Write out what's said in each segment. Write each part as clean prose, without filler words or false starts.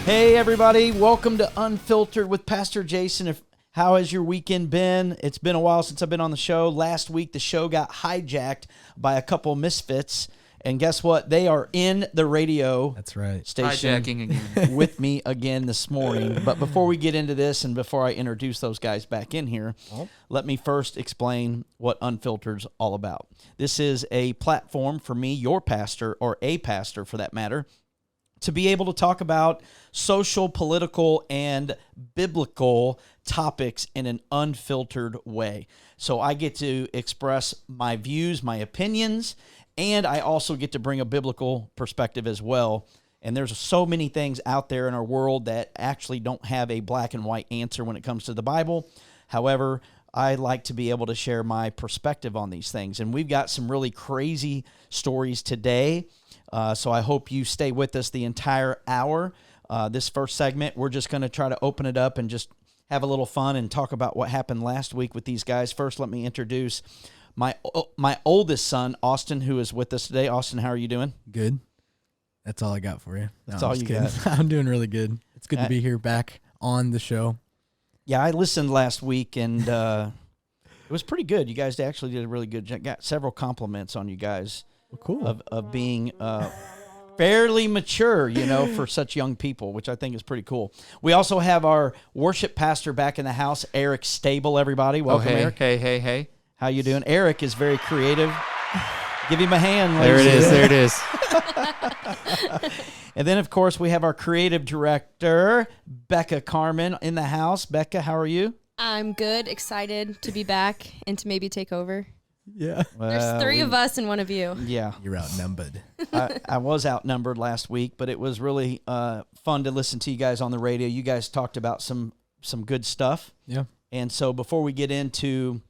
Hey everybody, welcome to Unfiltered with Pastor Jason. How has your weekend been? It's been a while since I've been on the show. Last week the show got hijacked by a couple misfits, and guess what? They are in the radio That's right. station Hijacking again. with me again this morning. But before we get into this and before I introduce those guys back in here, let me first explain what Unfiltered's all about. This is a platform for me, your pastor, or a pastor for that matter, to be able to talk about social, political, and biblical topics in an unfiltered way. So I get to express my views, my opinions, and I also get to bring a biblical perspective as well. And there's so many things out there in our world that actually don't have a black and white answer when it comes to the Bible. However, I like to be able to share my perspective on these things. And we've got some really crazy stories today. So I hope you stay with us the entire hour. This first segment, we're just going to try to open it up and just have a little fun and talk about what happened last week with these guys. First, let me introduce my oldest son, Austin, who is with us today. Austin, how are you doing? Good. That's all I got for you. No, That's I'm all just you kidding. got. I'm doing really good. It's good to be here back on the show. Yeah, I listened last week, and it was pretty good. You guys actually did a really good job. Got several compliments on you guys. Well, cool. Of being fairly mature, for such young people, which I think is pretty cool. We also have our worship pastor back in the house, Eric Stable, everybody. Welcome, hey, Eric. Hey. How you doing? Eric is very creative. Give him a hand, There it ladies. is. There it is. And then, of course, we have our creative director, Becca Carmen, in the house. Becca, how are you? I'm good, excited to be back and to maybe take over. Yeah. There's three of us and one of you. Yeah. You're outnumbered. I was outnumbered last week, but it was really fun to listen to you guys on the radio. You guys talked about some good stuff. Yeah. And so before we get into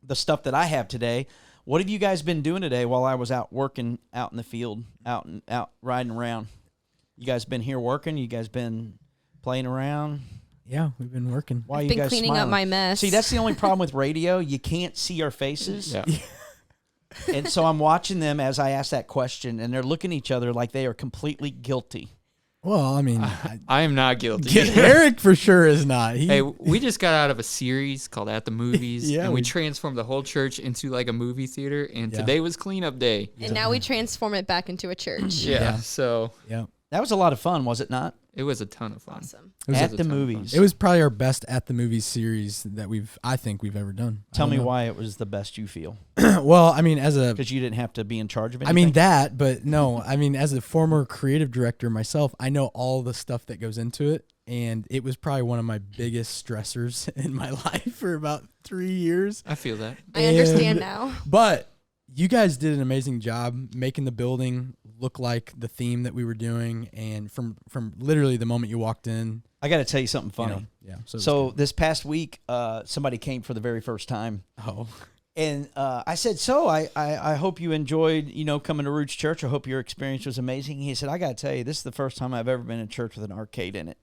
the stuff that I have today, what have you guys been doing today while I was out working out in the field, out riding around? You guys been here working? You guys been playing around? Yeah, we've been working. Why are I've you been guys cleaning smiling? up my mess. See, that's the only problem with radio. You can't see our faces. Yeah. And so I'm watching them as I ask that question, and they're looking at each other like they are completely guilty. Well, I mean, I am not guilty. Eric for sure is not. Hey, we just got out of a series called At the Movies, Yeah, and we we- transformed the whole church into like a movie theater, and Yeah. today was cleanup day. and now we transform it back into a church. Yeah, so Yeah. That was a lot of fun, was it not? it was a ton of fun. Awesome. It was, At a the ton of fun. movies. it was probably our best At the Movies series that I think we've ever done. I Tell don't me know. why it was the best you feel. Well, I mean, Because you didn't have to be in charge of anything? I mean that, but no, I mean, as a former creative director myself, I know all the stuff that goes into it. And it was probably one of my biggest stressors in my life for about 3 years. I feel that. I understand And- now. But you guys did an amazing job making the building look like the theme that we were doing. And from literally the moment you walked in, I got to tell you something you funny. know, yeah. So, it was So good. this past week, somebody came for the very first time. Oh, And I said, so I hope you enjoyed, coming to Roots Church. I hope your experience was amazing. He said, I got to tell you, this is the first time I've ever been in church with an arcade in it.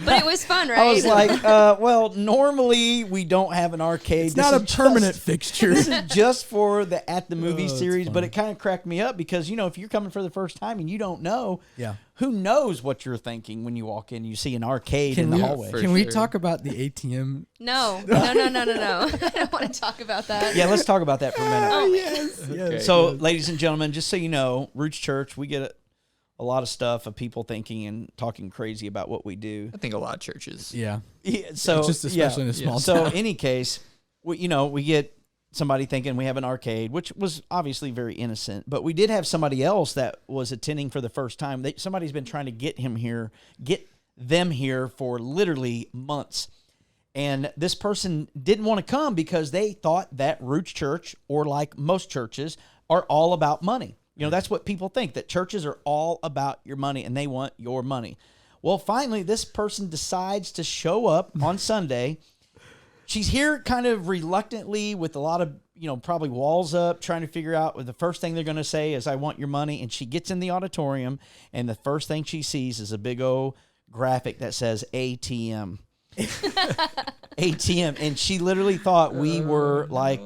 But it was fun, right? I was like, well, normally we don't have an arcade. it's This not a is permanent just- fixture. This is just for the At the Movie that's series, but funny. it kind of cracked me up because, if you're coming for the first time and you don't know, Yeah. who knows what you're thinking when you walk in, you see an arcade in Can the we, hallway. For can we sure. talk about the ATM? no. I don't want to talk about that. Yeah, let's talk about that for a minute. Oh, Yes. Okay. So, ladies and gentlemen, just so you know, Roots Church, we get a lot of stuff of people thinking and talking crazy about what we do. I think a lot of churches. Yeah. Yeah, so Just especially in a small So, town. any case, we get somebody thinking we have an arcade, which was obviously very innocent. But we did have somebody else that was attending for the first time. Somebody's been trying to get them here for literally months. And this person didn't want to come because they thought that Roots Church, or like most churches, are all about money. That's what people think, that churches are all about your money and they want your money. Well, finally, this person decides to show up on Sunday. She's here kind of reluctantly with a lot of, probably walls up, trying to figure out what the first thing they're going to say is, I want your money. And she gets in the auditorium, and the first thing she sees is a big old graphic that says ATM. ATM. And she literally thought we were like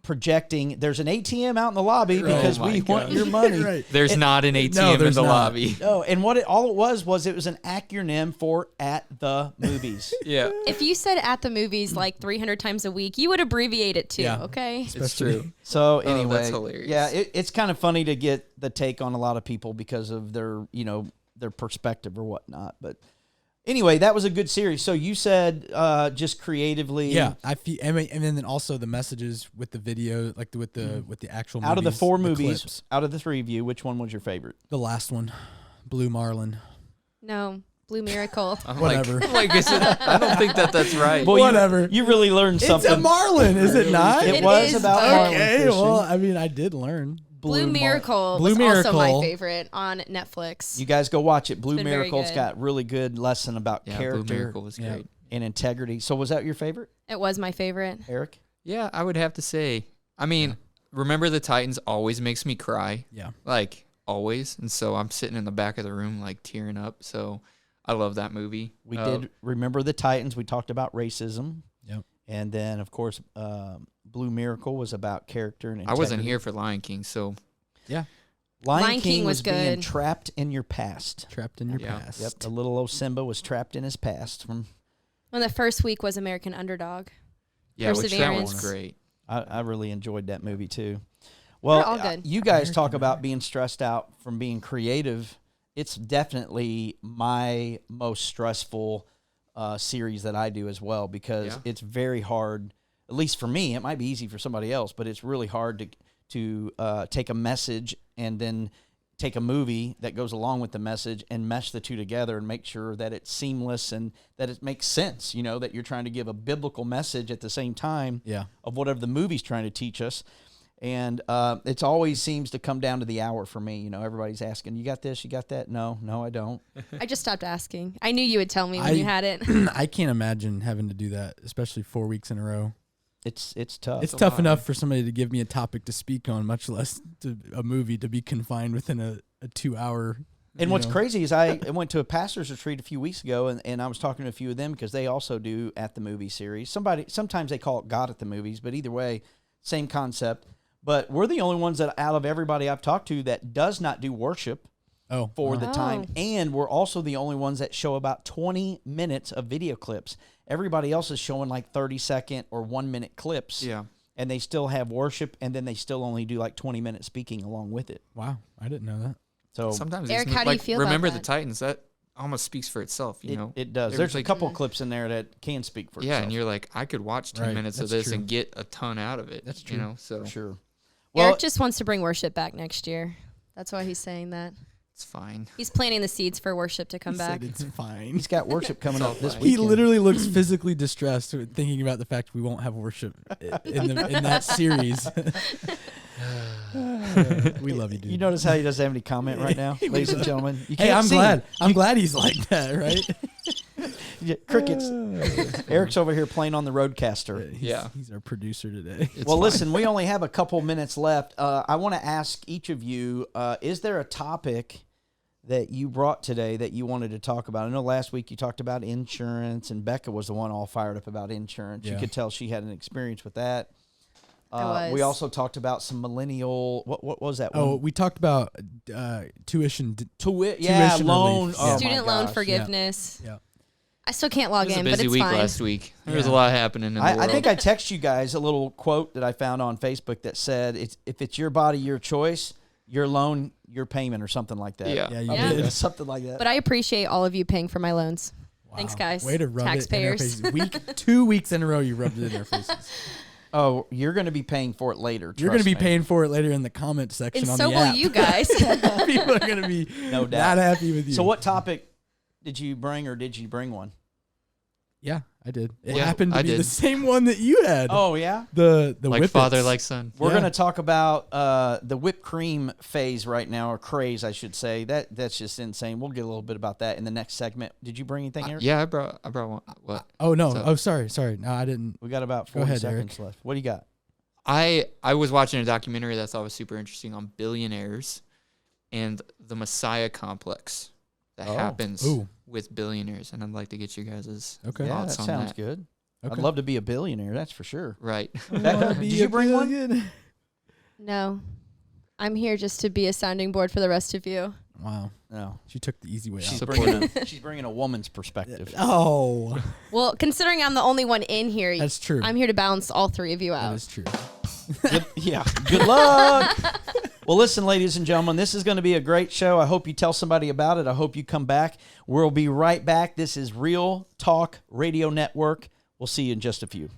projecting, there's an ATM out in the lobby because my we want gosh. your money. Right. There's not an ATM in there's the not. lobby. No, and all it was it was an acronym for at the movies. Yeah, If you said at the movies like 300 times a week, you would abbreviate it too, Yeah. okay? it's true. So Oh, anyway, that's hilarious. yeah, it's kind of funny to get the take on a lot of people because of their, their perspective or whatnot. But anyway, that was a good series. So you said just creatively, Yeah, I feel, and then also the messages with the video, like with the actual out of the movies, 4 the movies, clips. out of the 3 of you, which one was your favorite? The last one, Blue Marlin. No, Blue Miracle. I'm Whatever. Like I said, I don't think that's right. Well, Whatever. You really learned something. It's a Marlin, is it not? It It was is, about but- Marlin Okay, fishing. well, I mean, I did learn. Blue Miracle Blue was also Miracle. my favorite on Netflix. You guys go watch it. Blue been very Miracle's good. got really good lesson about Yeah, Blue character Miracle was Yeah. great. and integrity. So was that your favorite, It was my favorite. Eric? Yeah, I would have to say. I mean, Remember the Titans always makes me cry. Yeah. Like, always. And so I'm sitting in the back of the room, like, tearing up. So I love that movie. We did Remember the Titans. We talked about racism. Yep. And then, of course, Blue Miracle was about character and I integrity. wasn't here for Lion King, so Lion King was being good. trapped in your past. Trapped in your Yeah. past. Yep, the little old Simba was trapped in his past. When the first week was American Underdog. yeah, which that one's Perseverance. great. I really enjoyed that movie too. Well, all good. you guys talk about being stressed out from being creative. It's definitely my most stressful series that I do as well because Yeah. it's very hard. At least for me, it might be easy for somebody else, but it's really hard to take a message and then take a movie that goes along with the message and mesh the two together and make sure that it's seamless and that it makes sense, that you're trying to give a biblical message at the same time Yeah. of whatever the movie's trying to teach us. And it always seems to come down to the hour for me. Everybody's asking, you got this, you got that? No, I don't. I just stopped asking. I knew you would tell me when you had it. I can't imagine having to do that, especially 4 weeks in a row. It's tough. It's a tough lot. enough for somebody to give me a topic to speak on, much less a movie to be confined within a 2 hour. And what's crazy is I went to a pastor's retreat a few weeks ago, and I was talking to a few of them because they also do At the Movie series. Sometimes they call it God at the Movies, but either way, same concept. But we're the only ones that out of everybody I've talked to that does not do worship for the time. And we're also the only ones that show about 20 minutes of video clips. Everybody else is showing like 30-second or 1 minute clips. Yeah. And they still have worship, and then they still only do like 20-minute speaking along with it. Wow, I didn't know that. So Sometimes Eric, these how do you like, feel about Remember the that? Titans, that almost speaks for itself, you know? it does. There's There's a like- couple clips in there that can speak for Yeah, itself. and you're like, I could watch 10 Right, minutes of that's this true. and get a ton out of it. That's You true. know, so For sure. Well, Eric just wants to bring worship back next year. That's why he's saying that. it's fine. He's planting the seeds for worship to come He back. said it's fine. he's got worship coming up this fine. week. He literally looks physically distressed thinking about the fact we won't have worship in that series. We love you, dude. You notice how he doesn't have any comment right now, ladies and gentlemen? You Hey, can't I'm see glad. him. I'm glad he's like that, right? Yeah, crickets. Eric's over here playing on the Roadcaster. He's our producer today. It's Well, fine. listen, we only have a couple minutes left. I want to ask each of you, is there a topic that you brought today that you wanted to talk about? I know last week you talked about insurance, and Becca was the one all fired up about insurance. You Yeah. could tell she had an experience with that. I We was. also talked about some millennial. What was that Oh, one? we talked about tuition. Yeah, tuition loan. relief. Oh, Yeah. my Student loan gosh. forgiveness. Yeah. I still can't log It was a in, but busy it's week fine. last week. There was a Yeah. lot happening in the world. I think I text you guys a little quote that I found on Facebook that said, "If it's your body, your choice, your loan, your payment," or something like that. Yeah. Yeah, you Yeah. did. Something like that. But I appreciate all of you paying for my loans. Thanks, guys. Way to rub Taxpayers. it in our faces. 2 weeks in a row, you rubbed it in our faces. Oh, you're going to be paying for it later. You're going to trust be me. paying for it later in the comment section And on so the will app. you guys. People are going to be No doubt. not happy with you. So, what topic did you bring, or did you bring one? Yeah, I did. It Yeah, happened to I be the did. same one that you had. Oh, yeah. The like whippets. father, like son. We're Yeah. going to talk about the whipped cream phase right now, or craze, I should say. That's just insane. We'll get a little bit about that in the next segment. Did you bring anything, Eric? Yeah, I brought one. What? Oh no! So- Oh, sorry. No, I didn't. We got about Go 40 ahead, seconds left. What do you got? I was watching a documentary that I thought was super interesting on billionaires and the Messiah complex that Oh. happens Ooh. with billionaires, and I'd like to get you guys' Okay. Yeah, thoughts that on sounds that. good. I'd love to be a billionaire, that's for sure. Right. Becca, did you bring one? No. I'm here just to be a sounding board for the rest of you. Wow. No. She took the easy way She's out. she's bringing a woman's perspective. Oh. Well, considering I'm the only one in here, That's true. I'm here to balance all three of you out. That is true. Yeah. Good luck. Well, listen, ladies and gentlemen, this is going to be a great show. I hope you tell somebody about it. I hope you come back. We'll be right back. This is Real Talk Radio Network. We'll see you in just a few.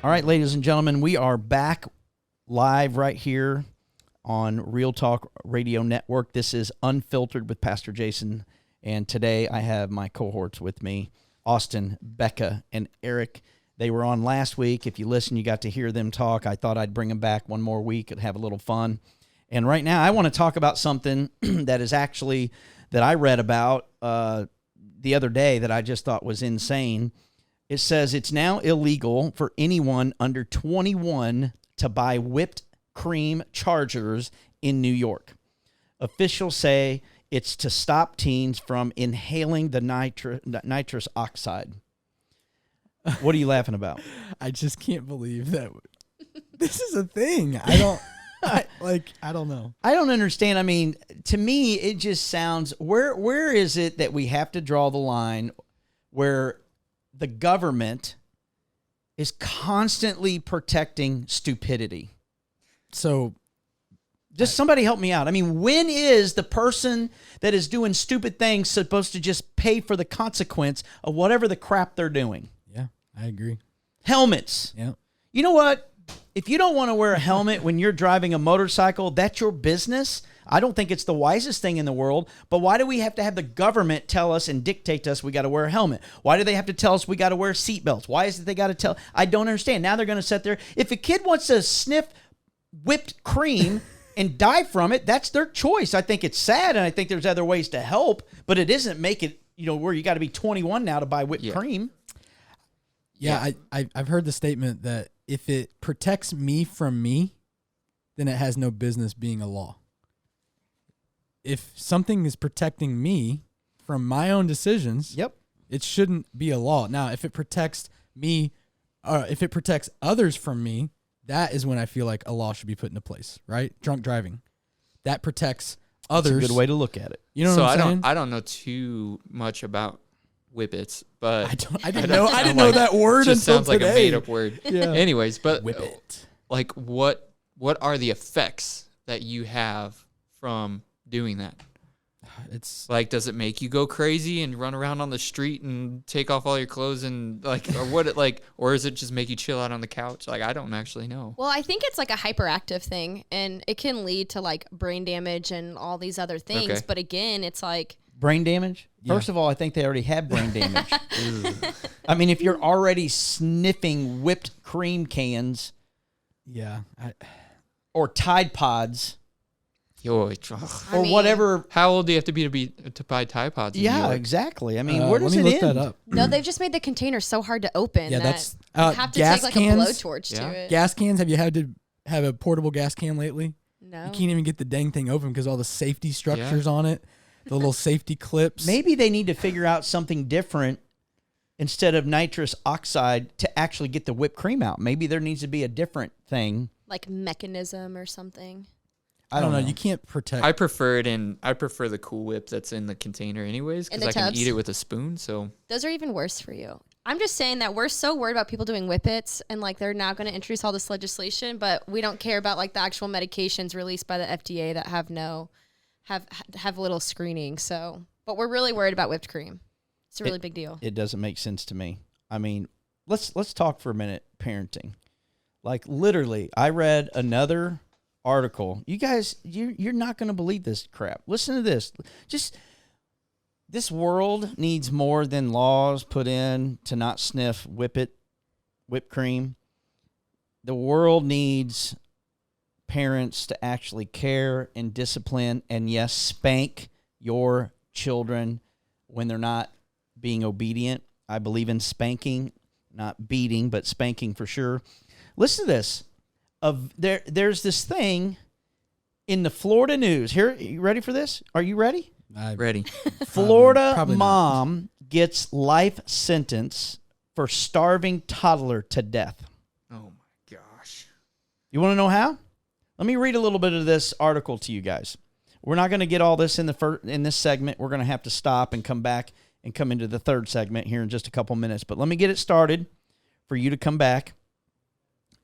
All right, ladies and gentlemen, we are back live right here on Real Talk Radio Network. This is Unfiltered with Pastor Jason, and today I have my cohorts with me, Austin, Becca, and Eric. They were on last week. If you listen, you got to hear them talk. I thought I'd bring them back one more week and have a little fun. And right now, I want to talk about something that is actually that I read about the other day that I just thought was insane. It says it's now illegal for anyone under 21 to buy whipped cream chargers in New York. Officials say it's to stop teens from inhaling the nitrous oxide. What are you laughing about? I just can't believe that this is a thing. I don't know. I don't understand. I mean, to me, it just sounds, where is it that we have to draw the line where the government is constantly protecting stupidity? So just somebody help me out. I mean, when is the person that is doing stupid things supposed to just pay for the consequence of whatever the crap they're doing? Yeah, I agree. Helmets. Yeah. You know what? If you don't want to wear a helmet when you're driving a motorcycle, that's your business. I don't think it's the wisest thing in the world, but why do we have to have the government tell us and dictate to us we got to wear a helmet? Why do they have to tell us we got to wear seatbelts? Why is it they got to tell? I don't understand. Now they're going to sit there. If a kid wants to sniff whipped cream and die from it, that's their choice. I think it's sad, and I think there's other ways to help, but it isn't make it, where you got to be 21 now to buy whipped cream. Yeah, I've heard the statement that if it protects me from me, then it has no business being a law. If something is protecting me from my own decisions, it shouldn't be a law. Now, if it protects me, if it protects others from me, that is when I feel like a law should be put into place, right? Drunk driving. That protects others. That's a good way to look at it. You know what I'm saying? I don't know too much about whippets, but I didn't know that word just until sounds like today. a made up word. Yeah. Anyways, but Whippet. like what are the effects that you have from doing that? It's like, does it make you go crazy and run around on the street and take off all your clothes and or is it just make you chill out on the couch? Like, I don't actually know. Well, I think it's like a hyperactive thing, and it can lead to like brain damage and all these other things. Okay. But again, it's like brain damage? Yeah. First of all, I think they already have brain damage. I mean, if you're already sniffing whipped cream cans or Tide Pods Yo, or whatever. How old do you have to be to buy Tide Pods? In New Yeah, York? exactly. I mean, where does let me it look end? that up. no, they've just made the container so hard to open. Yeah, that that's you have to gas take like cans, a blowtorch to it. Gas cans. Have you had to have a portable gas can lately? No. You can't even get the dang thing open because all the safety structures on it, the little safety clips. Maybe they need to figure out something different instead of nitrous oxide to actually get the whipped cream out. Maybe there needs to be a different thing. Like mechanism or something. I don't know. You can't protect. I prefer the Cool Whip that's in the container anyways, In because the I can tubs? eat it with a spoon. So Those are even worse for you. I'm just saying that we're so worried about people doing whippets, and like they're now going to introduce all this legislation, but we don't care about like the actual medications released by the FDA that have little screening. So, but we're really worried about whipped cream. It's a really big deal. It doesn't make sense to me. I mean, let's talk for a minute parenting. Like literally, I read another article. You guys, you're not going to believe this crap. Listen to this. This world needs more than laws put in to not sniff whipped cream. The world needs parents to actually care and discipline and, yes, spank your children when they're not being obedient. I believe in spanking, not beating, but spanking for sure. Listen to this. There's this thing in the Florida news. Here, you ready for this? Are you ready? ready. Florida probably mom gets life sentence for starving toddler to death. Oh my gosh. You want to know how? Let me read a little bit of this article to you guys. We're not going to get all this in this segment. We're going to have to stop and come back and come into the third segment here in just a couple minutes. But let me get it started for you to come back.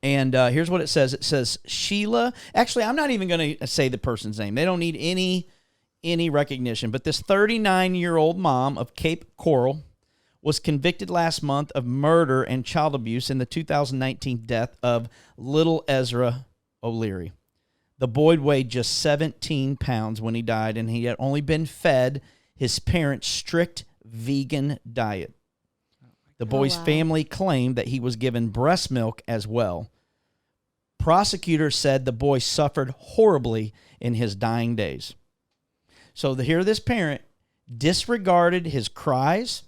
And here's what it says. It says Sheila. Actually, I'm not even going to say the person's name. They don't need any recognition. But this 39-year-old mom of Cape Coral was convicted last month of murder and child abuse in the 2019 death of little Ezra O'Leary. The boy weighed just 17 pounds when he died, and he had only been fed his parents' strict vegan diet. The boy's family claimed that he was given breast milk as well. Prosecutors said the boy suffered horribly in his dying days. So here this parent disregarded his cries,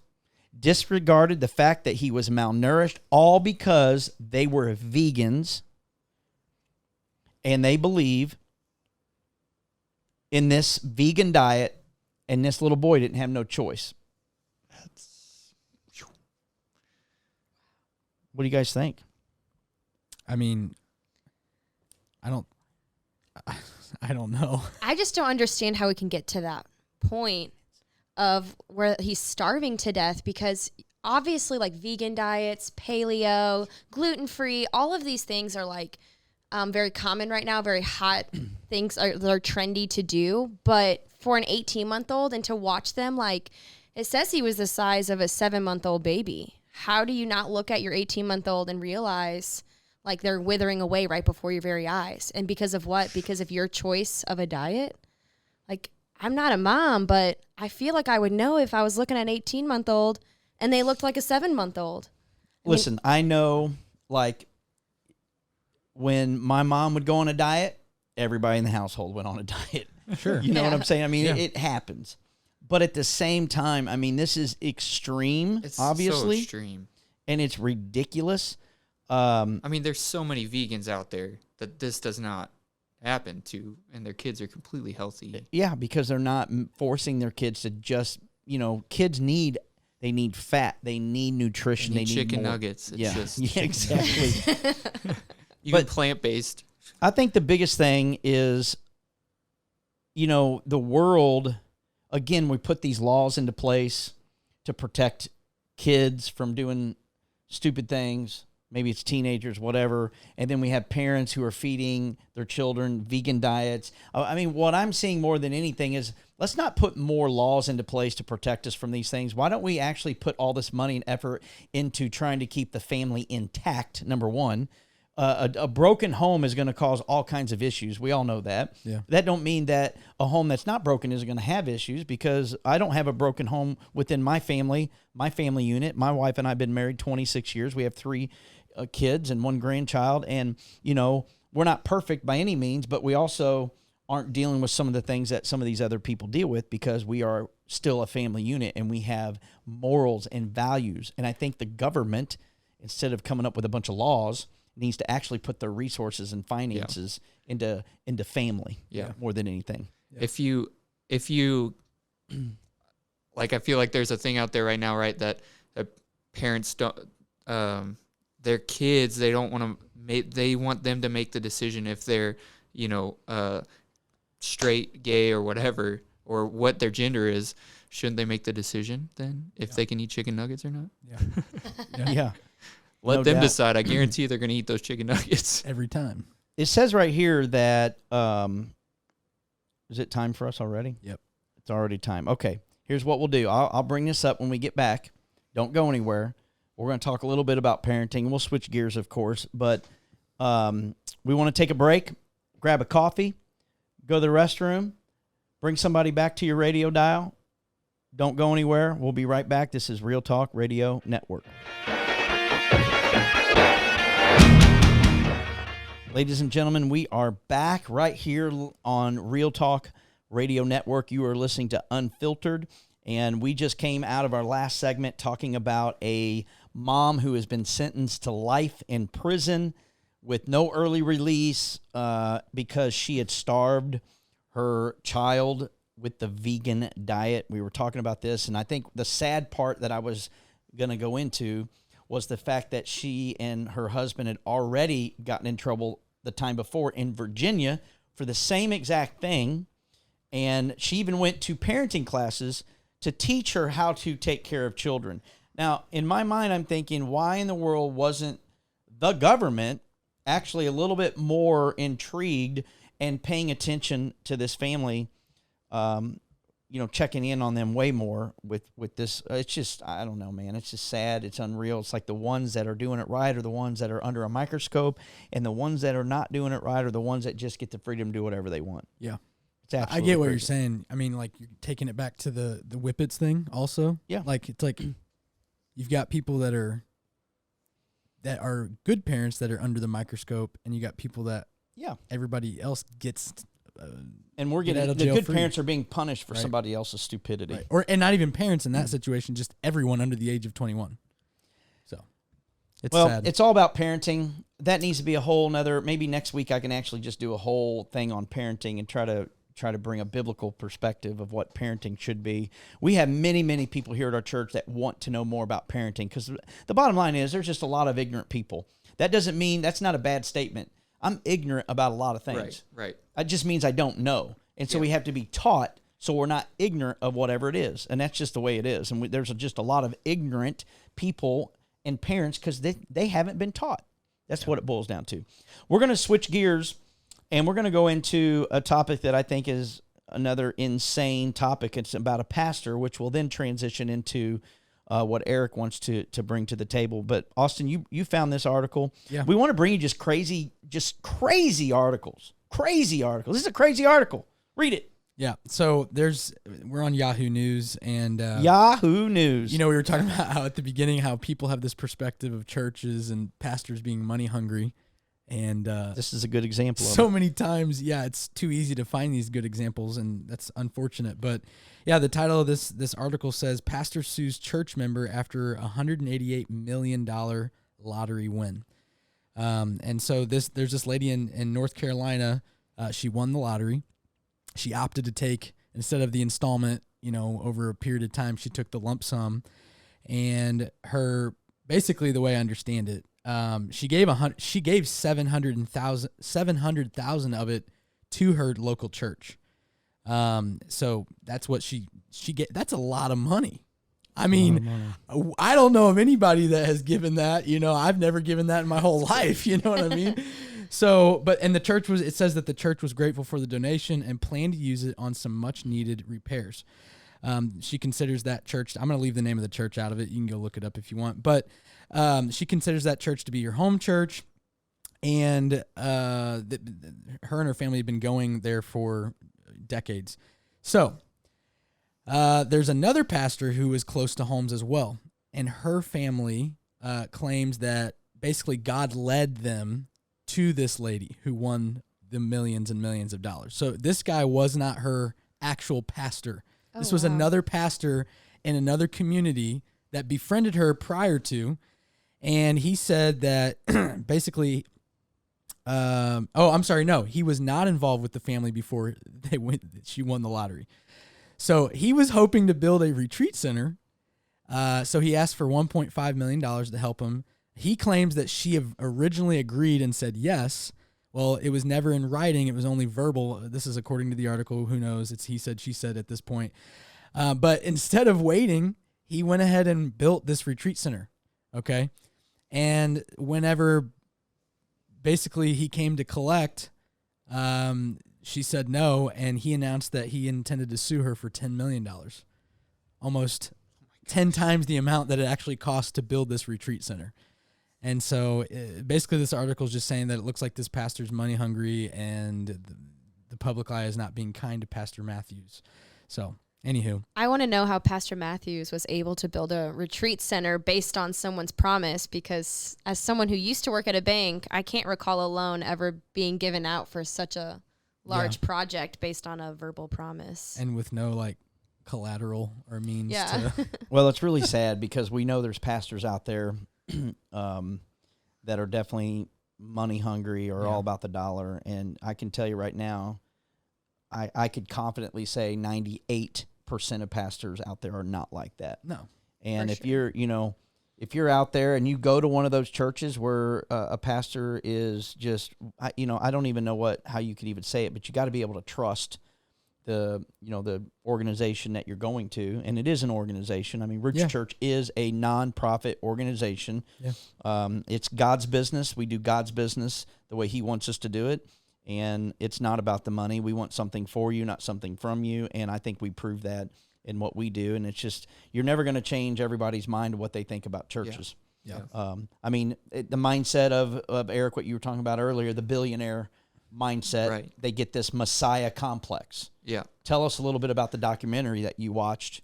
disregarded the fact that he was malnourished, all because they were vegans and they believe in this vegan diet, and this little boy didn't have no choice. What do you guys think? I mean, I don't know. I just don't understand how we can get to that point of where he's starving to death, because obviously like vegan diets, paleo, gluten-free, all of these things are like very common right now, very hot things that are trendy to do. But for an 18-month-old and to watch them, like it says he was the size of a 7-month-old baby. How do you not look at your 18-month-old and realize like they're withering away right before your very eyes? And because of what? Because of your choice of a diet? Like, I'm not a mom, but I feel like I would know if I was looking at an 18-month-old and they looked like a 7-month-old. Listen, I know, like, when my mom would go on a diet, everybody in the household went on a diet. Sure. You know what I'm saying? I mean, Yeah. it happens. But at the same time, I mean, this is extreme, It's obviously, so extreme. and it's ridiculous. I mean, there's so many vegans out there that this does not happen to, and their kids are completely healthy. Yeah, because they're not forcing their kids to just, kids need fat, they need nutrition, They need chicken more. nuggets. It's Yeah, just yeah, exactly. even But- plant-based. I think the biggest thing is, the world, again, we put these laws into place to protect kids from doing stupid things. Maybe it's teenagers, whatever. And then we have parents who are feeding their children vegan diets. I mean, what I'm seeing more than anything is let's not put more laws into place to protect us from these things. Why don't we actually put all this money and effort into trying to keep the family intact, number one? A broken home is going to cause all kinds of issues. We all know that. Yeah. That don't mean that a home that's not broken isn't going to have issues, because I don't have a broken home within my family unit. My wife and I have been married 26 years. We have 3 kids and 1 grandchild. And, we're not perfect by any means, but we also aren't dealing with some of the things that some of these other people deal with, because we are still a family unit and we have morals and values. And I think the government, instead of coming up with a bunch of laws, needs to actually put their resources and finances into family, more than anything. Yeah. If you like, I feel like there's a thing out there right now, right, that parents don't, their kids, they don't want to they want them to make the decision if they're, straight, gay, or whatever, or what their gender is. Shouldn't they make the decision then if they can eat chicken nuggets or not? Yeah. Yeah. Let No them doubt. decide. I guarantee they're going to eat those chicken nuggets. Every time. It says right here that, is it time for us already? Yep. It's already time. Okay. Here's what we'll do. I'll bring this up when we get back. Don't go anywhere. We're going to talk a little bit about parenting. We'll switch gears, of course, but we want to take a break, grab a coffee, go to the restroom, bring somebody back to your radio dial. Don't go anywhere. We'll be right back. This is Real Talk Radio Network. Ladies and gentlemen, we are back right here on Real Talk Radio Network. You are listening to Unfiltered, and we just came out of our last segment talking about a mom who has been sentenced to life in prison with no early release because she had starved her child with the vegan diet. We were talking about this, and I think the sad part that I was going to go into was the fact that she and her husband had already gotten in trouble the time before in Virginia for the same exact thing, and she even went to parenting classes to teach her how to take care of children. Now, in my mind, I'm thinking, why in the world wasn't the government actually a little bit more intrigued and paying attention to this family, checking in on them way more with this? It's just, I don't know, man. It's just sad. It's unreal. It's like the ones that are doing it right are the ones that are under a microscope, and the ones that are not doing it right are the ones that just get the freedom to do whatever they want. Yeah. It's I absolutely get what crazy. you're saying. I mean, like, you're taking it back to the whippets thing also. Yeah. Like, it's like you've got people that are good parents that are under the microscope, and you got people that everybody else gets and we're get out getting of the jail good free. parents are being punished for Right. somebody else's stupidity. Right. And not even parents in that situation, just everyone under the age of 21. So it's sad. It's all about parenting. That needs to be a whole nother, maybe next week I can actually just do a whole thing on parenting and try to bring a biblical perspective of what parenting should be. We have many, many people here at our church that want to know more about parenting, because the bottom line is there's just a lot of ignorant people. That doesn't mean, that's not a bad statement. I'm ignorant about a lot of things. Right. It just means I don't know. And so we have to be taught so we're not ignorant of whatever it is. And that's just the way it is. And there's just a lot of ignorant people and parents because they haven't been taught. That's what it boils down to. We're going to switch gears, and we're going to go into a topic that I think is another insane topic. It's about a pastor, which will then transition into what Eric wants to bring to the table. But Austin, you found this article. Yeah. We want to bring you just crazy articles. Crazy articles. This is a crazy article. Read it. Yeah. So we're on Yahoo News, and Yahoo News. we were talking about how at the beginning how people have this perspective of churches and pastors being money hungry, and this is a good example of so it. many times, it's too easy to find these good examples, and that's unfortunate. But yeah, the title of this article says pastor sues church member after $188 million lottery win. And so there's this lady in North Carolina. She won the lottery. She opted to take, instead of the installment, over a period of time, she took the lump sum. And basically the way I understand it, she gave 700,000 of it to her local church. So that's what she get. That's a lot of money. I mean, I don't know of anybody that has given that. I've never given that in my whole life. You know what I mean? So, and the church it says that the church was grateful for the donation and planned to use it on some much needed repairs. She considers that church, I'm going to leave the name of the church out of it. You can go look it up if you want. But she considers that church to be her home church. And her and her family have been going there for decades. So there's another pastor who is close to homes as well. And her family claims that basically God led them to this lady who won the millions and millions of dollars. So this guy was not her actual pastor. This was another pastor in another community that befriended her prior to, and he said that basically, he was not involved with the family before she won the lottery. So he was hoping to build a retreat center. So he asked for $1.5 million to help him. He claims that she originally agreed and said yes. Well, it was never in writing. It was only verbal. This is according to the article. Who knows? It's he said, she said at this point. But instead of waiting, he went ahead and built this retreat center. Okay. And whenever basically he came to collect, she said no. And he announced that he intended to sue her for $10 million. Almost 10 times the amount that it actually cost to build this retreat center. And so basically this article is just saying that it looks like this pastor's money hungry and the public eye is not being kind to Pastor Matthews. So anywho. I want to know how Pastor Matthews was able to build a retreat center based on someone's promise, because as someone who used to work at a bank, I can't recall a loan ever being given out for such a large project based on a verbal promise. And with no collateral or means to. Well, it's really sad because we know there's pastors out there that are definitely money hungry or all about the dollar. And I can tell you right now, I could confidently say 98% of pastors out there are not like that. No. And For if sure. you're, if you're out there and you go to one of those churches where a pastor is just, I don't even know how you could even say it, but you got to be able to trust the organization that you're going to, and it is an organization. I mean, Roots Church is a non-profit organization. Yeah. It's God's business. We do God's business the way He wants us to do it, and it's not about the money. We want something for you, not something from you, and I think we prove that in what we do. And it's just, you're never going to change everybody's mind of what they think about churches. Yeah. I mean, the mindset of Eric, what you were talking about earlier, the billionaire mindset, Right. they get this Messiah complex. Yeah. Tell us a little bit about the documentary that you watched.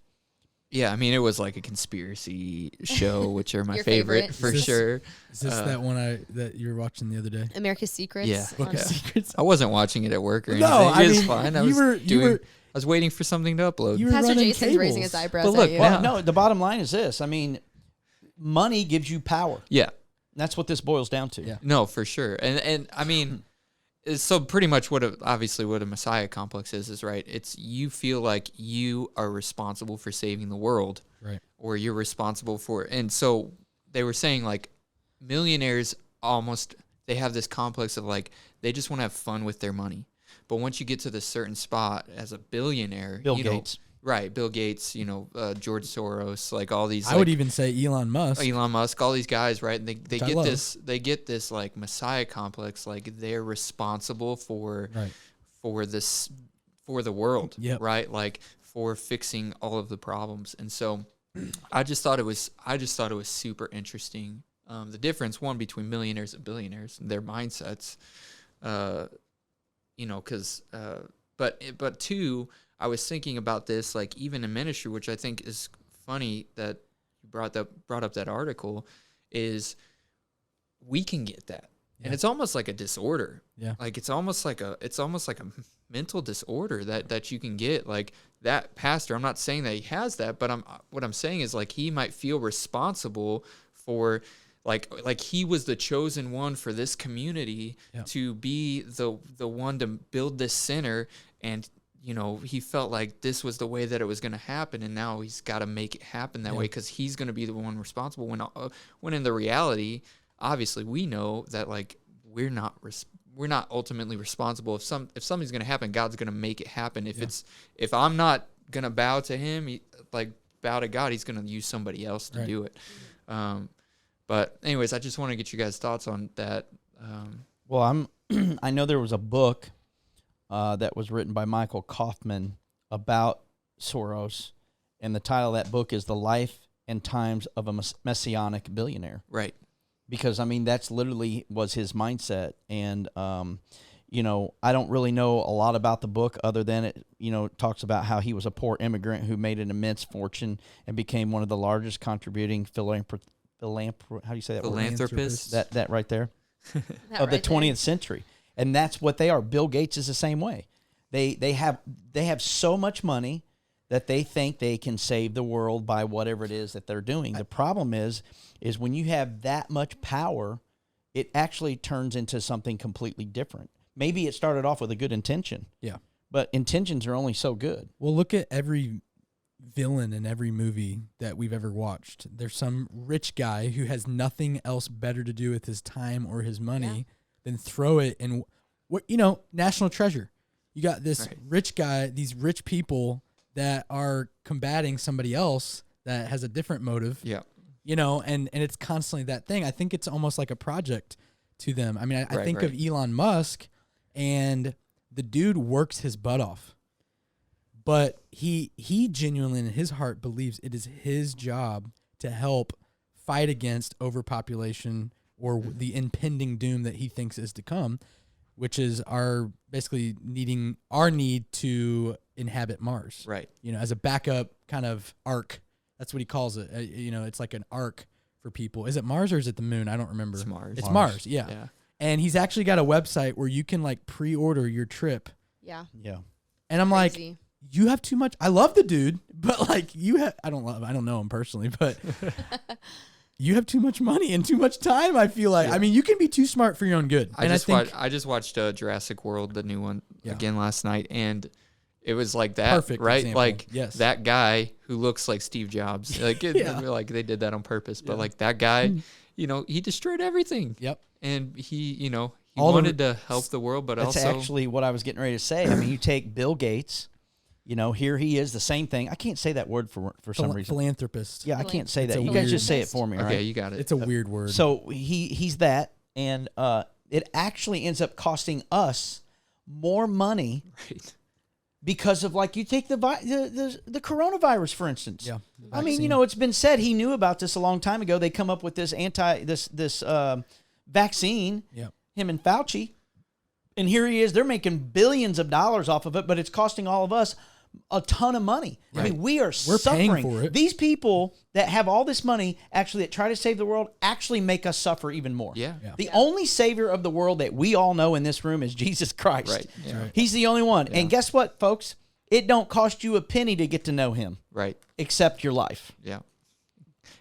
Yeah, I mean, it was like a conspiracy show, which are my Your favorite favorite. for Is this- sure. Is this that one that you were watching the other day? America's Secrets. Yeah. Book of Yeah. Secrets. I wasn't watching it at work or anything. No, I it was mean, fine. I you was were- I was waiting for something to upload. You were Pastor running Jason's raising his cables. eyebrows But look, at you. now- No, the bottom line is this. I mean, money gives you power. Yeah. That's what this boils down to. Yeah. No, for sure. And I mean, so pretty much what a Messiah complex is right. It's you feel like you are responsible for saving the world, Right. or you're responsible for. And so they were saying like millionaires they have this complex of like they just want to have fun with their money. But once you get to this certain spot as a billionaire, Bill Gates. Right, Bill Gates, George Soros, like all these. I would even say Elon Musk. All these guys, right? And they I get love. this like Messiah complex, like they're responsible for the world, Yep. right? Like for fixing all of the problems. And so I just thought it was super interesting. The difference between millionaires and billionaires, their mindsets, but two, I was thinking about this, like even in ministry, which I think is funny that you brought up that article, is we can get that. Yeah. And it's almost like a disorder. Yeah. Like it's almost like a mental disorder that you can get. Like that pastor, I'm not saying that he has that, but what I'm saying is like he might feel responsible for like he was the chosen one for this community to be the one to build this center, and he felt like this was the way that it was going to happen, and now he's got to make it happen that way because he's going to be the one responsible. When in the reality, obviously, we know that like we're not ultimately responsible. If something's going to happen, God's going to make it happen. If I'm not going to bow to Him, bow to God, He's going to use somebody else to do it. But anyways, I just want to get you guys' thoughts on that. Well, I know there was a book that was written by Michael Kaufman about Soros, and the title of that book is The Life and Times of a Messianic Billionaire. Right. Because, I mean, that's literally was his mindset. And, I don't really know a lot about the book other than it, talks about how he was a poor immigrant who made an immense fortune and became one of the largest contributing how do you say that word? Philanthropist. That right there. That Of the right there. 20th century. And that's what they are. Bill Gates is the same way. They have so much money that they think they can save the world by whatever it is that they're doing. The problem is when you have that much power, it actually turns into something completely different. Maybe it started off with a good intention. Yeah. But intentions are only so good. Well, look at every villain in every movie that we've ever watched. There's some rich guy who has nothing else better to do with his time or his money than throw it in National Treasure. You got this rich guy, these rich people that are combating somebody else that has a different motive. Yeah. And it's constantly that thing. I think it's almost like a project to them. I mean, I think of Elon Musk, and the dude works his butt off. But he genuinely in his heart believes it is his job to help fight against overpopulation or the impending doom that he thinks is to come, which is our need to inhabit Mars. Right. As a backup kind of ark. That's what he calls it. It's like an ark for people. Is it Mars or is it the moon? I don't remember. It's Mars. It's Mars, yeah. And he's actually got a website where you can like pre-order your trip. Yeah. Yeah. And I'm Crazy. like, you have too much. I love the dude, but like I don't know him personally, but you have too much money and too much time. I feel like, I mean, you can be too smart for your own good. I just watched Jurassic World, the new one, again last night, and it was like that, Perfect right? example. Like Yes. that guy who looks like Steve Jobs, like like they did that on purpose. But like that guy, he destroyed everything. Yep. And he All wanted to help the world, but That's also actually what I was getting ready to say. I mean, you take Bill Gates, here he is, the same thing. I can't say that word for some reason. Philanthropist. Yeah, I can't say It's that. a You guys weird- just say it for me, all okay, right? you got it. It's a weird word. So he's that, and it actually ends up costing us more money right. because of, like, you take the coronavirus, for instance. Yeah. I mean, it's been said he knew about this a long time ago. They come up with this vaccine, him and Fauci, and here he is. They're making billions of dollars off of it, but it's costing all of us a ton of money. Right. I mean, we're paying suffering for it. These people that have all this money, actually, that try to save the world, actually make us suffer even more. Yeah. The only savior of the world that we all know in this room is Jesus Christ. Right. Yeah. Right. He's the only one. And guess what, folks? It don't cost you a penny to get to know him, Right. except your life. Yeah.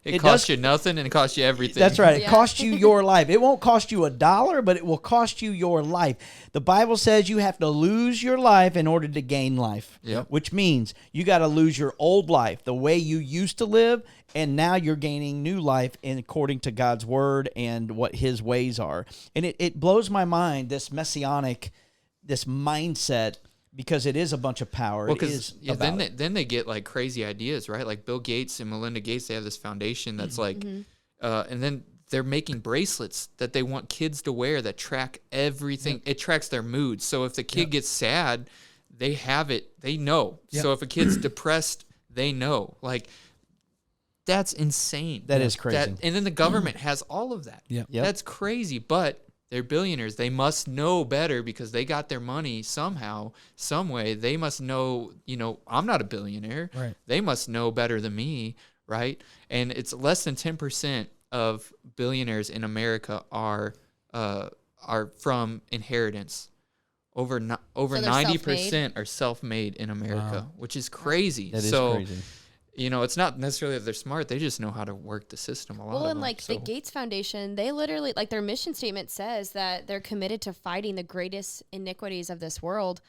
It It costs does- you nothing and it costs you everything. That's right. It Yeah. costs you your life. It won't cost you $1, but it will cost you your life. The Bible says you have to lose your life in order to gain life. Yep. Which means you got to lose your old life, the way you used to live, and now you're gaining new life according to God's word and what his ways are. And it blows my mind, this messianic, this mindset, because it is a bunch of power. Well, it is about then they get like crazy ideas, right? Like Bill Gates and Melinda Gates, they have this foundation that's like, and then they're making bracelets that they want kids to wear that track everything. It tracks their mood. So if the kid gets sad, they have it. They know. So if a kid's depressed, they know. Like, that's insane. That is crazy. And then the government has all of that. Yep. Yep. That's crazy. But they're billionaires. They must know better because they got their money somehow, some way. They must know, I'm not a billionaire. Right. They must know better than me, right? And it's less than 10% of billionaires in America are from inheritance. Over they're 90% are self-made in America, which is crazy. That is so, crazy. it's not necessarily that they're smart. They just know how to work the system a lot. Well, of and them, like so. the Gates Foundation, they literally, like, their mission statement says that they're committed to fighting the greatest iniquities of this world.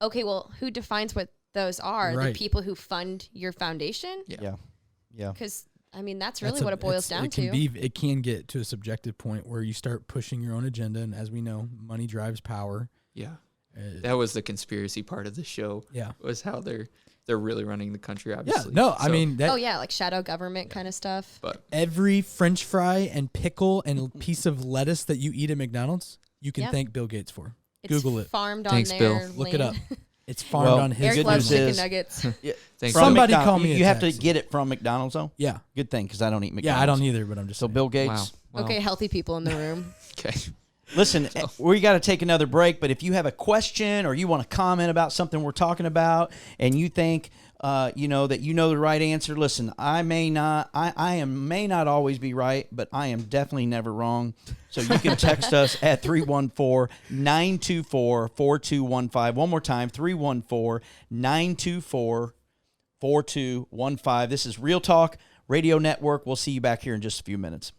Okay, well, who defines what those are? Right. The people who fund your foundation? Yeah. Because, I mean, that's really what it boils down to. It can get to a subjective point where you start pushing your own agenda, and as we know, money drives power. Yeah. That was the conspiracy part of the show. Yeah. Was how they're really running the country, obviously. Yeah, no, I So, mean that. Oh, yeah, like shadow government kind of stuff. But Every French fry and pickle and piece of lettuce that you eat at McDonald's, you can Yeah. thank Bill Gates for. It's Google it. farmed on Thanks, their Bill. land. Look it up. It's farmed Well, on his. Eric good loves news chicken is- nuggets. thanks, From Somebody McDonald's, call me a You have to text. get it from McDonald's, though? Yeah, Good thing, because I don't eat McDonald's. yeah. I don't either, but I'm just So saying. Bill Gates, Wow. Okay, healthy people in the room. Okay. listen, we got to take another break, but if you have a question or you want to comment about something we're talking about and you think that the right answer, listen, I may not always be right, but I am definitely never wrong. So you can text us at 314-924-4215. One more time, 314-924-4215. This is Real Talk Radio Network. We'll see you back here in just a few minutes.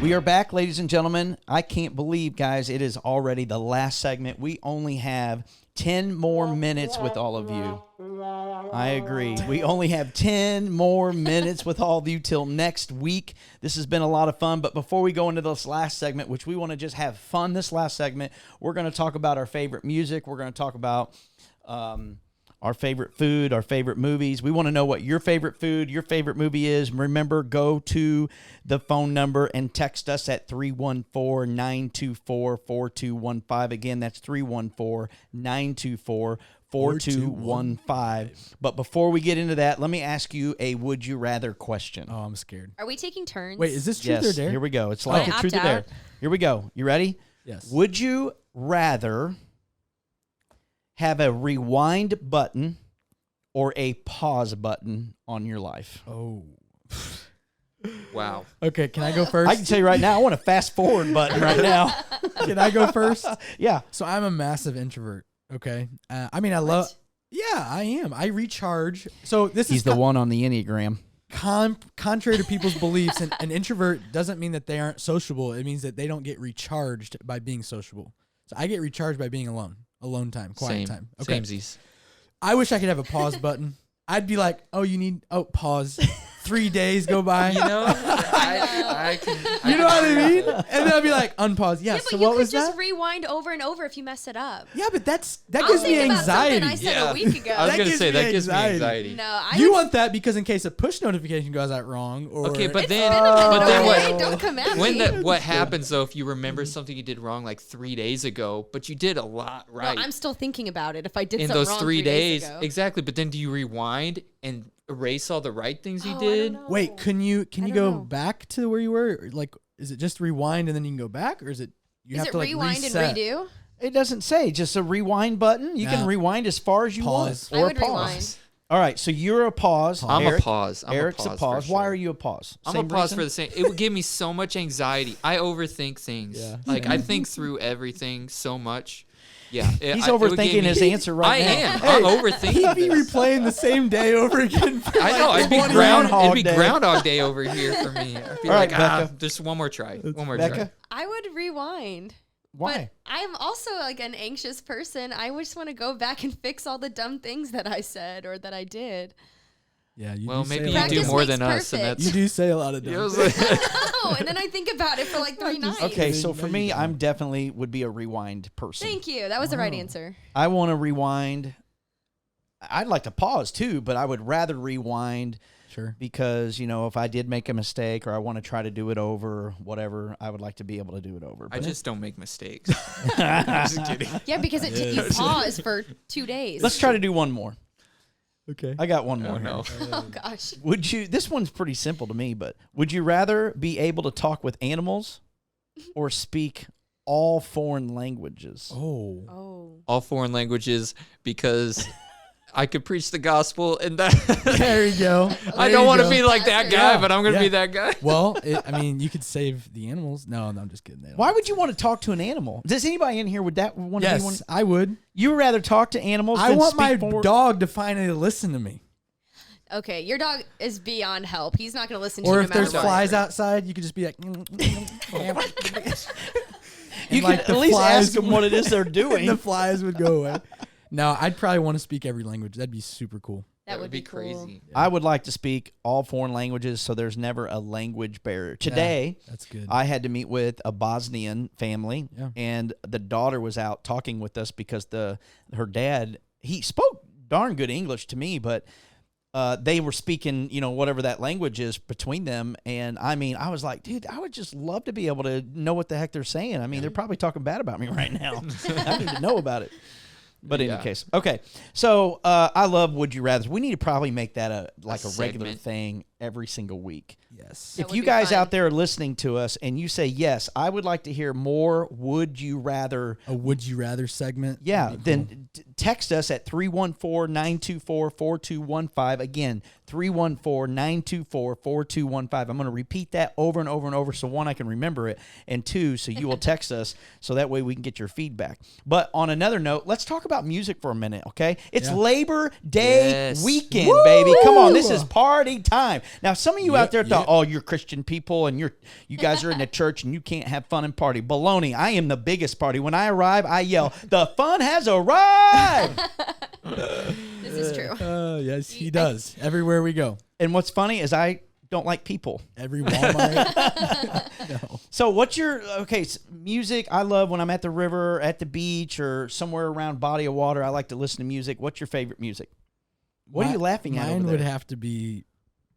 We are back, ladies and gentlemen. I can't believe, guys, it is already the last segment. We only have 10 more minutes with all of you. I agree. We only have 10 more minutes with all of you till next week. This has been a lot of fun, but before we go into this last segment, which we want to just have fun this last segment, we're going to talk about our favorite music. We're going to talk about our favorite food, our favorite movies. We want to know what your favorite food, your favorite movie is. Remember, go to the phone number and text us at 314-924-4215. Again, that's 314-924-4215. But before we get into that, let me ask you a would you rather question. Oh, I'm scared. Are we taking turns? Wait, is this truth Yes, or dare? here we go. It's like Oh. a truth or Opt dare. out. Here we go. You ready? Yes. Would you rather have a rewind button or a pause button on your life? Oh. Wow. Okay, can I go first? I can tell you right now, I want a fast forward button right now. Can I go first? Yeah. So I'm a massive introvert. Okay. I mean, I love. Yeah, I am. I recharge. So this He's is the one on the Enneagram. contrary to people's beliefs. An introvert doesn't mean that they aren't sociable. It means that they don't get recharged by being sociable. So I get recharged by being alone time, quiet time. Okay. Samesies. I wish I could have a pause button. I'd be like, pause. 3 days go by. You know, I can. You know what I mean? And then I'd be like, unpause. Yeah, Yeah, so but you what could was just that? rewind over and over if you mess it up. Yeah, but that I'll gives me think about something anxiety. I said a week ago. I was That gonna gives say me that gives me anxiety. anxiety. No, I You would, want that because in case a push notification goes out wrong, or Okay, but it's then, been a minute, but then okay? what? Don't come at me. What happens though if you remember something you did wrong like 3 days ago, but you did a lot right No, I'm still thinking about it. If I did in something those wrong 3 days? ago. Exactly. But then do you rewind and erase all the right things you Oh, I did? don't know. wait, can you don't go know. back to where you were? Or, like, is it just rewind and then you can go back, or is it you Is have it to like rewind reset? and redo? It doesn't say, just a rewind button. You can No. rewind as far as you Pause. want. I Or would pause. rewind. All right, so you're a pause. I'm Eric. a pause. Eric's a pause. for Why sure. are you a pause? I'm Same a pause reason? for the same. It would give me so much anxiety. I overthink things. Yeah. Like I think through everything so much. Yeah. He's overthinking his answer right I now. am. Hey, I'm overthinking He'd be this. replaying the same day over again. For I know. like It'd be 20 Groundhog It'd be Day. Groundhog Day over here for me. I'd be All right, like, Becca. just one more try. One more Becca, try. I would rewind. why? But I'm also like an anxious person. I just want to go back and fix all the dumb things that I said or that I did. Yeah, you Well, do say maybe a you lot do of- Practice more makes than us, and perfect. that's. You do say a lot of dumb You know, things. No, and then I think about it for like 3 nights. Okay, so No, for you me, don't. I'm definitely would be a rewind person. Thank you. That was the right Wow. answer. I want to rewind. I'd like to pause too, but I would rather rewind Sure. because, if I did make a mistake or I want to try to do it over, whatever, I would like to be able to do it over. I But just don't make mistakes. I'm just kidding. Yeah, because you pause for 2 days. let's try to do one more. Okay. I got one more. Oh, no. here. Oh gosh. This one's pretty simple to me, but would you rather be able to talk with animals or speak all foreign languages? Oh. Oh. All foreign languages because I could preach the gospel and that. There you go. I There don't you want to go. be like that guy, Yeah. but I'm gonna Yeah. be that guy. Well, you could save the animals. No, I'm just kidding. They don't. Why would you want to talk to an animal? Does anybody in here want to be one? Yes, I would. You would rather talk to animals I than want speak my forward? dog to finally listen to me. Okay, your dog is beyond help. He's not going to listen to Or you if no matter there's what. flies outside, you could just be like, You like can the at least flies ask them what it is they're doing. the flies would go away. No, I'd probably want to speak every language. That'd be super cool. That would be cool. crazy. I would like to speak all foreign languages, so there's never a language barrier. Today, That's good. I had to meet with a Bosnian family, Yeah. and the daughter was out talking with us because her dad, he spoke darn good English to me, but they were speaking, whatever that language is between them. And I mean, I was like, dude, I would just love to be able to know what the heck they're saying. I mean, they're probably talking bad about me right now. I need to know about it. But in any Yeah. case, okay. So I love Would You Rather. We need to probably make that a regular segment. thing every single week. Yes. That If would you be guys fun. out there are listening to us and you say, yes, I would like to hear more Would You Rather, A would you rather segment. yeah, That'd be then text us at 314-924-4215. Again, 314-924-4215. I'm going to repeat that over and over and over so one, I can remember it, and two, so you will text us so that way we can get your feedback. But on another note, let's talk about music for a minute, okay? It's Yeah. Labor Day Yes. weekend, baby. Come on, this is party time. Now, some of you out there thought, oh, you're Christian people and you guys are in the church and you can't have fun and party. Baloney. I am the biggest party. When I arrive, I yell, the fun has arrived. This is true. Yes, he does. Everywhere we go. And what's funny is I don't like people. Every Walmart. No. So what's your, music? I love when I'm at the river, at the beach, or somewhere around body of water. I like to listen to music. What's your favorite music? What are you laughing at Mine over would there? have to be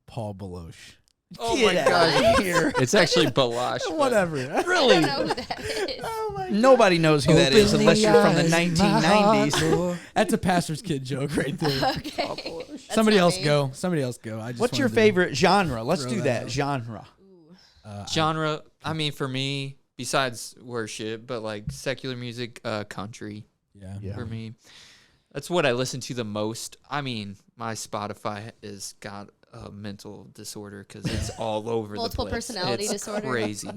Paul Beloche. Oh Get my out god. of here. It's actually Balash. but- Whatever. I Really? don't know who that is. Oh my Nobody knows who that is Open unless the you're from the eyes, my 1990s. heart. That's a pastor's kid joke right there. Okay. That's Somebody not else me. go. Somebody else go. I just What's your wanted to- favorite genre? Let's throw do that that. out. Genre. Genre. I mean, for me, besides worship, but like secular music, country Yeah. for me. That's what I listen to the most. I mean, my Spotify has got a mental disorder because it's all over Multiple the place. personality It's disorder. crazy.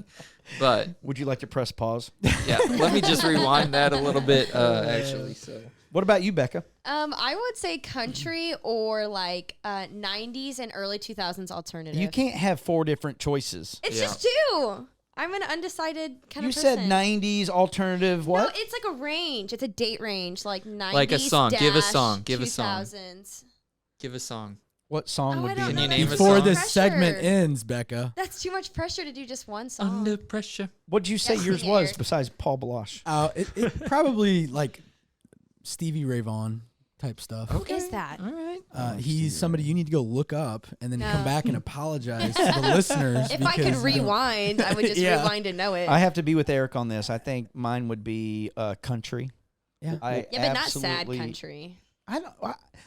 But Would you like to press pause? yeah, let me just rewind that a little bit, actually. So What about you, Becca? I would say country or like 90s and early 2000s alternative. You can't have 4 different choices. It's Yeah. just 2. I'm an undecided kind You of person. said 90s alternative. What? No, it's like a range. It's a date range, like 90s. Like a song. Give a song. Give a 2000s. song. Give a song. What song Oh, would I be? don't Can know. you name a Before song? this Pressure. segment ends, Becca. That's too much pressure to do just one song. Under pressure. What'd you say Yeah, yours sing was it. besides Paul Baloche? It probably like Stevie Ray Vaughan type stuff. Who is that? All right. He's somebody you need to go look up and then come No. back and apologize to the listeners. If I could because you don't- rewind, I would just Yeah. rewind and know it. I have to be with Eric on this. I think mine would be country. Yeah. Yeah, but not sad absolutely- country.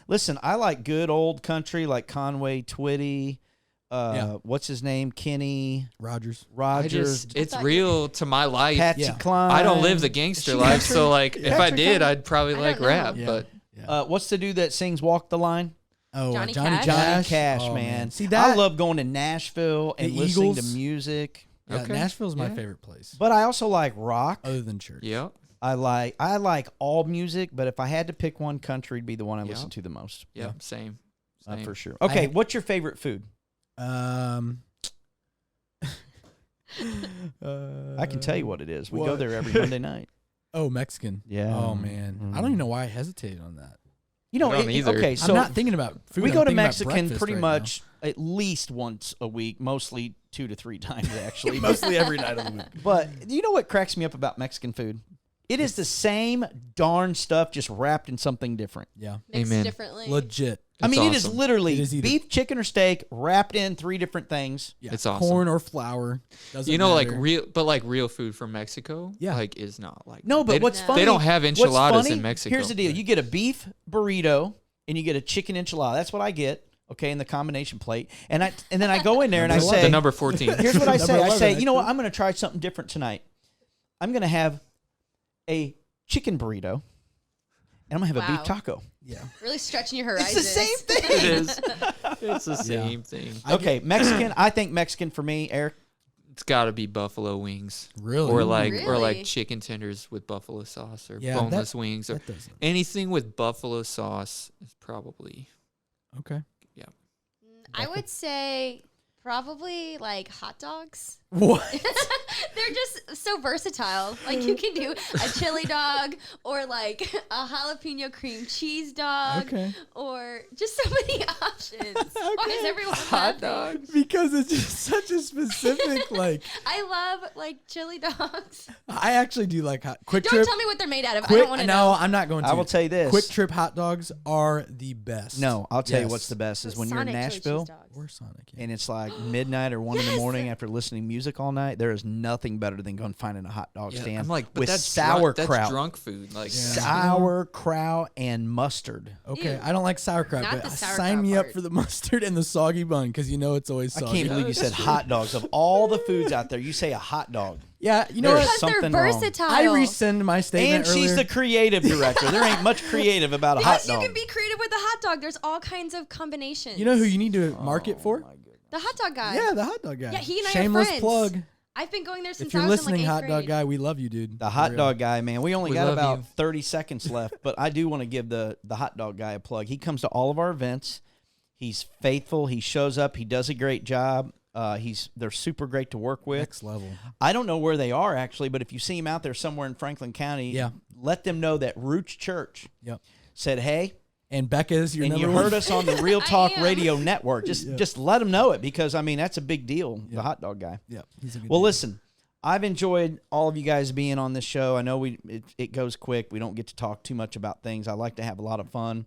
Listen, I like good old country like Conway Twitty. What's his name? Kenny Rogers. Rogers. It's thought real to my life. Patsy Yeah. Cline. I don't live the gangster She life, country? so like if I Country did, kind? I'd probably I like don't know. rap. Yeah. But Yeah. What's the dude that sings "Walk the Line"? Oh, Johnny Johnny Cash? Johnny Cash. Cash, Oh, man. See that? I love going to Nashville and The listening Eagles? to music. Yeah, Okay. Nashville's my Yeah. favorite place, But I also like rock. other than church. yeah, I like all music, but if I had to pick one, country would be the one I Yeah. listen to the most. yeah, same. For sure. Okay, I- what's your favorite food? I can tell you what it is. We go what? there every Monday night. Oh, Mexican. Yeah. Oh man, I don't even know why I hesitated on that. You know, I don't either. okay, so I'm not thinking about food. we I'm go to thinking about Mexican breakfast pretty right much at least once a week, mostly 2 to 3 times actually. now. Mostly every night of the week. But you know what cracks me up about Mexican food? It is the same darn stuff, just wrapped in something different. Yeah, Mixed Amen. differently. legit. I mean, it is awesome. literally It is either- beef, chicken, or steak wrapped in 3 different things. Yeah, It's awesome. corn or flour. Doesn't You know, like matter. real food from Mexico. Yeah. like is not like No, but they, what's No. funny? They don't have what's enchiladas funny, in Mexico. Here's the deal: you get a beef burrito and you get a chicken enchilada. That's what I get. Okay, in the combination plate, and then I go in there and I Number say, the number 14. here's what I say. I Number say, 11, you know what? I'm going to try something different tonight. I'm going to have a chicken burrito, and I'm going to have a Wow. beef taco. Yeah. Really stretching your It's horizons. the same It thing. is. It's the same thing. Okay, Mexican. I think Mexican for me, Eric. It's got to be buffalo wings, Really? or like Really? chicken tenders with buffalo sauce, or Yeah, boneless wings, or That doesn't. anything with buffalo sauce is probably. Okay. I would say probably like hot dogs. What? They're just so versatile. Like you can do a chili dog or like a jalapeno cream cheese dog Okay. or just so many options. Why is everyone Hot laughing? dogs. Because it's just such a specific like. I love like chili dogs. I actually do like quick Don't trip. tell me what they're made out of. I Quick, don't want to no, know. I'm not going to. I will tell you this. Quick Trip hot dogs are the best. No, I'll tell you Yes. what's the best is when you're in Sonic chili cheese Nashville dogs. Or Sonic. Yeah. and it's like midnight or 1 in the Yes. morning after listening to music all night. There is nothing better than going finding a hot dog Yeah, stand I'm like, but with that's sauerkraut. That's drunk food. Like Sauerkraut and mustard. Okay, Ew. I don't like sauerkraut, Not but the sign sauerkraut me up part. for the mustard and the soggy bun because you know it's always I soggy. can't believe you said hot dogs. Of all the foods out there, you say a hot dog. Yeah, you know There's what? Because they're something wrong. versatile. I rescind my statement And she's earlier. the creative director. There ain't much creative about a hot Because you dog. can be creative with a hot dog. There's all kinds of combinations. You know who you need to market for? The hot dog guy. Yeah, the hot dog guy. Yeah, he and I are Shameless friends. plug. I've been going there since If you're I was listening, in like hot 8th dog grade. guy, we love you, dude. The For hot real. dog guy, man. We only We got love about you. 30 seconds left, but I do want to give the hot dog guy a plug. He comes to all of our events. He's faithful. He shows up. He does a great job. They're super great to work with. Next level. I don't know where they are actually, but if you see him out there somewhere in Franklin County, Yeah. let them know that Roots Church Yep. said, hey, And Becca's your and number you one. heard us on the Real Talk am. Radio Network. Just let them know it because, I mean, that's a big deal, the hot dog guy. Yeah, he's a good Well, dude. listen, I've enjoyed all of you guys being on this show. I know it goes quick. We don't get to talk too much about things. I like to have a lot of fun.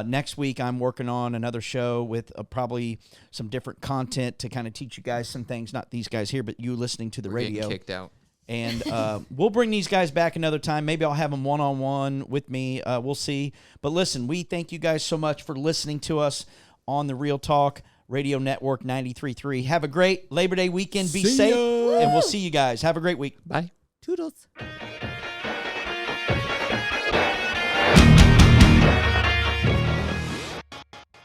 Next week, I'm working on another show with probably some different content to kind of teach you guys some things. Not these guys here, but you listening to the We're getting radio. kicked out. And we'll bring these guys back another time. Maybe I'll have them one-on-one with me. We'll see. But listen, we thank you guys so much for listening to us on the Real Talk Radio Network 93.3. Have a great Labor Day weekend. Be See safe. ya. And we'll see you guys. Have a great week. Bye. Toodles.